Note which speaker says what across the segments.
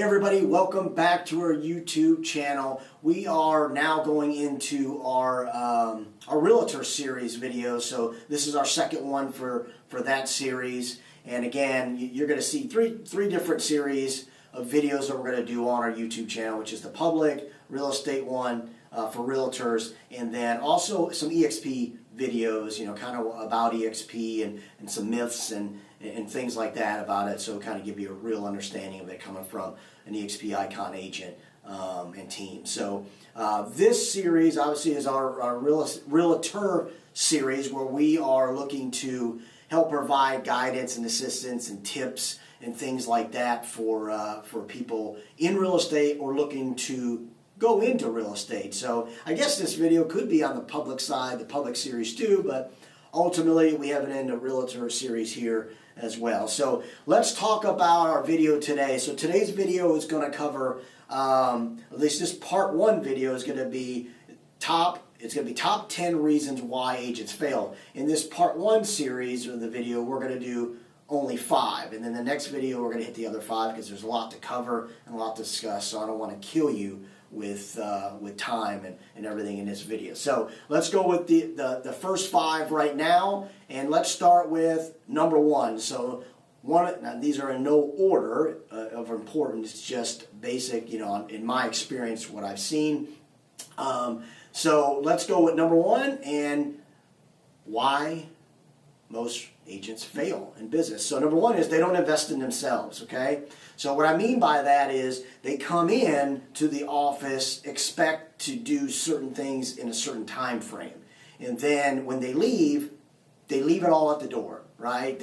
Speaker 1: everybody, welcome back to our YouTube channel. We are now going into our Realtor series video. So this is our second one for that series. And again, you're going to see three different series of videos that we're going to do on our YouTube channel, which is the public, real estate one for realtors, and then also some EXP videos, kind of about EXP and some myths and things like that about it, so kind of give you a real understanding of it coming from an EXP Icon agent and team. So this series obviously is our Realtor series, where we are looking to help provide guidance and assistance and tips and things like that for people in real estate or looking to go into real estate. So I guess this video could be on the public side, the public series too, but ultimately we have it in the Realtor series here as well. So let's talk about our video today. So today's video is going to cover, at least this part one video is going to be top 10 reasons why agents fail. In this part one series of the video, we're going to do only 5. And then the next video, we're going to hit the other 5 because there's a lot to cover and a lot to discuss. So I don't want to kill you with time and everything in this video. So let's go with the first 5 right now, and let's start with number 1. So now these are in no order of importance, it's just basic, in my experience, what I've seen. So let's go with number 1 and why most agents fail in business. So number 1 is they don't invest in themselves, okay? So what I mean by that is they come in to the office, expect to do certain things in a certain time frame. And then when they leave it all at the door, right?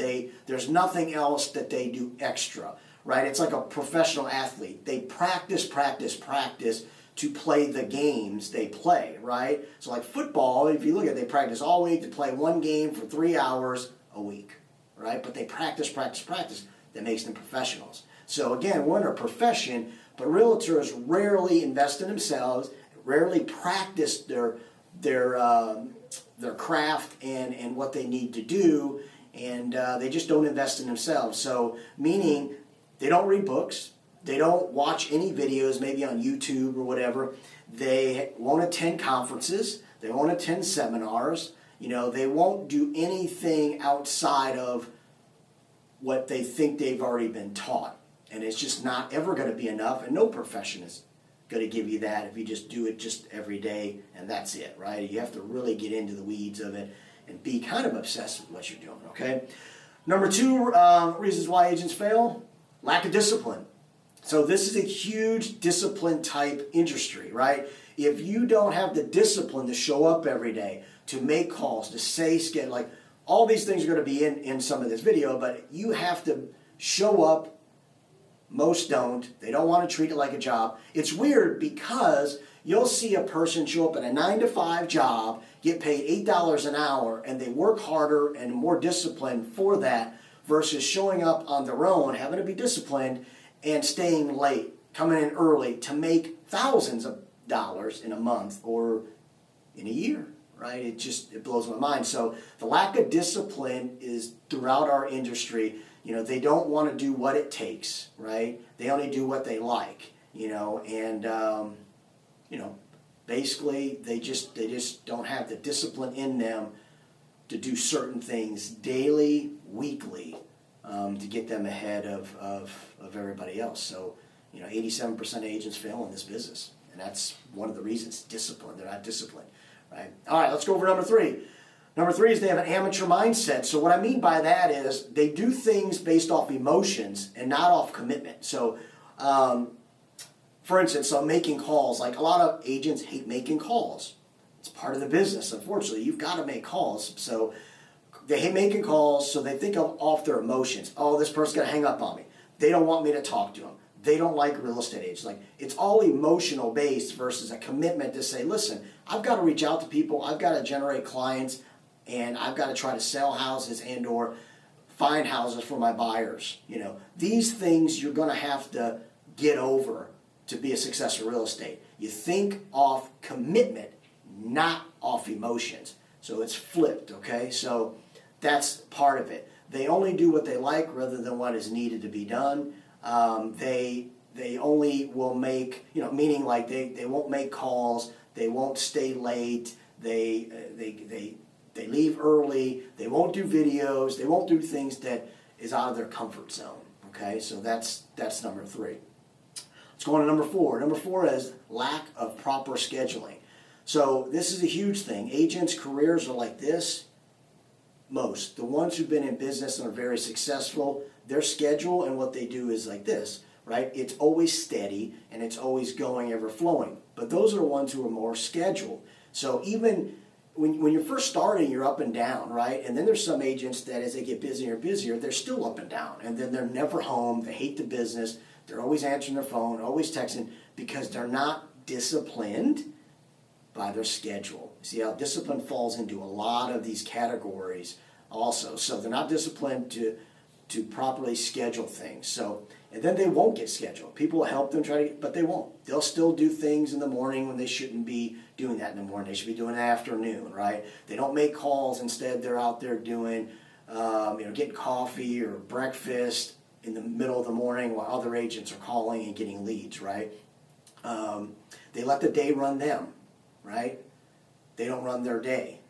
Speaker 1: There's nothing else that they do extra, right? It's like a professional athlete. They practice to play the games they play, right? So like football, if you look at it, they practice all week to play one game for 3 hours a week, right? But they practice. That makes them professionals. So again, we're in a profession, but realtors rarely invest in themselves, rarely practice their craft and what they need to do, and they just don't invest in themselves. So meaning they don't read books, they don't watch any videos, maybe on YouTube or whatever. They won't attend conferences, they won't attend seminars. They won't do anything outside of what they think they've already been taught. And it's just not ever going to be enough, and no profession is going to give you that if you just do it just every day and that's it, right? You have to really get into the weeds of it and be kind of obsessed with what you're doing, okay? Number 2 reasons why agents fail: lack of discipline. So this is a huge discipline type industry, right? If you don't have the discipline to show up every day, to make calls, to say, like all these things are going to be in some of this video, but you have to show up. Most don't. They don't want to treat it like a job. It's weird because you'll see a person show up at a 9-to-5 job, get paid $8 an hour, and they work harder and more disciplined for that versus showing up on their own, having to be disciplined, and staying late, coming in early to make thousands of dollars in a month or in a year, right? It blows my mind. So the lack of discipline is throughout our industry. They don't want to do what it takes, right? They only do what they like, and basically they just don't have the discipline in them to do certain things daily, weekly, to get them ahead of everybody else. So, 87% of agents fail in this business, and that's one of the reasons: discipline. They're not disciplined, right? All right, let's go over number 3. Number 3 is they have an amateur mindset. So what I mean by that is they do things based off emotions and not off commitment. So, for instance, making calls. Like a lot of agents hate making calls. It's part of the business, unfortunately. You've got to make calls. So they hate making calls, so they think off their emotions. Oh, this person's going to hang up on me. They don't want me to talk to them. They don't like real estate agents. Like, it's all emotional based versus a commitment to say, listen, I've got to reach out to people. I've got to generate clients. And I've got to try to sell houses and or find houses for my buyers. These things you're going to have to get over to be a success in real estate. You think off commitment, not off emotions. So it's flipped, okay? So that's part of it. They only do what they like rather than what is needed to be done. They they only will make, meaning like they won't make calls, they won't stay late, they leave early, they won't do videos, they won't do things that is out of their comfort zone. Okay, so that's number 3. Let's go on to number 4. Number 4 is lack of proper scheduling. So this is a huge thing. Agents' careers are like this. Most. The ones who've been in business and are very successful, their schedule and what they do is like this, right? It's always steady and it's always going, ever flowing. But those are the ones who are more scheduled. So even when you're first starting, you're up and down, right? And then there's some agents that as they get busier and busier, they're still up and down. And then they're never home. They hate the business. They're always answering their phone, always texting, because they're not disciplined by their schedule. See how discipline falls into a lot of these categories also. So they're not disciplined to properly schedule things. So, and then they won't get scheduled. People will help them but they won't. They'll still do things in the morning when they shouldn't be doing that in the morning. They should be doing it in the afternoon, right? They don't make calls. Instead, they're out there doing, getting coffee or breakfast in the middle of the morning while other agents are calling and getting leads, right? They let the day run them, right? They don't run their day.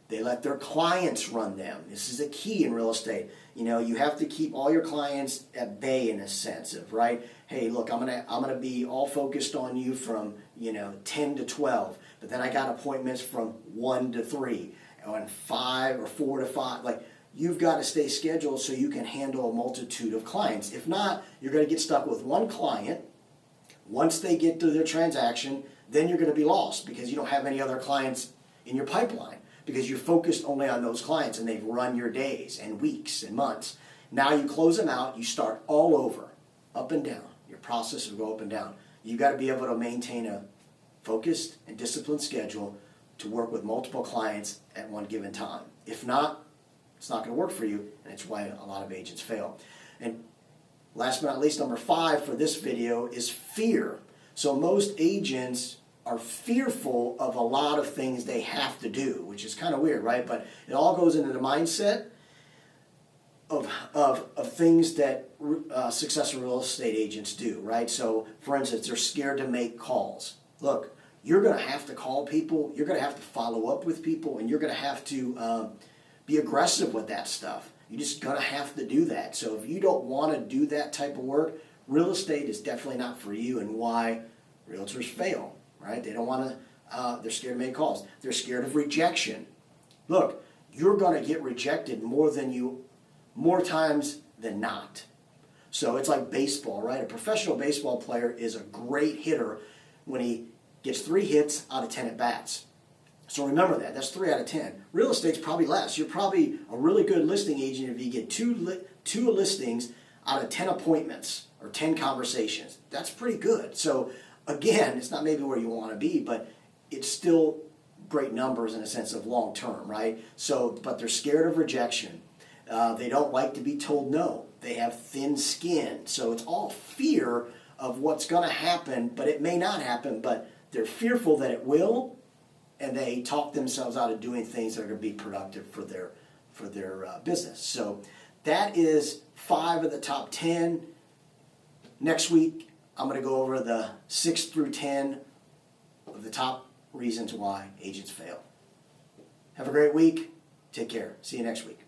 Speaker 1: They let their clients run them. This is a key in real estate. You have to keep all your clients at bay in a sense of, right? Hey, look, I'm gonna be all focused on you from 10 to 12, but then I got appointments from 1 to 3, and 5 or 4 to 5. Like, you've got to stay scheduled so you can handle a multitude of clients. If not, you're going to get stuck with one client. Once they get to their transaction, then you're going to be lost because you don't have any other clients in your pipeline because you're focused only on those clients and they've run your days and weeks and months. Now you close them out, you start all over, up and down. Your process will go up and down. You've got to be able to maintain a focused and disciplined schedule to work with multiple clients at one given time. If not, it's not going to work for you, and it's why a lot of agents fail. And last but not least, number 5 for this video is fear. So most agents are fearful of a lot of things they have to do, which is kind of weird, right? But it all goes into the mindset of things that successful real estate agents do, right? So, for instance, they're scared to make calls. Look, you're going to have to call people, you're going to have to follow up with people, and you're going to have to be aggressive with that stuff. You're just going to have to do that. So if you don't want to do that type of work, real estate is definitely not for you, and why realtors fail, right? They don't want to, they're scared to make calls. They're scared of rejection. Look, you're going to get rejected more times than not. So it's like baseball, right? A professional baseball player is a great hitter when he gets 3 hits out of 10 at-bats. So remember that. That's 3 out of 10. Real estate's probably less. You're probably a really good listing agent if you get two listings out of 10 appointments or 10 conversations. That's pretty good. So again, it's not maybe where you want to be, but it's still great numbers in a sense of long term, right? So, but they're scared of rejection. They don't like to be told no. They have thin skin. So it's all fear of what's going to happen, but it may not happen, but they're fearful that it will, and they talk themselves out of doing things that are going to be productive for their business. So that is 5 of the top 10. Next week, I'm going to go over the 6 through 10 of the top reasons why agents fail. Have a great week. Take care. See you next week.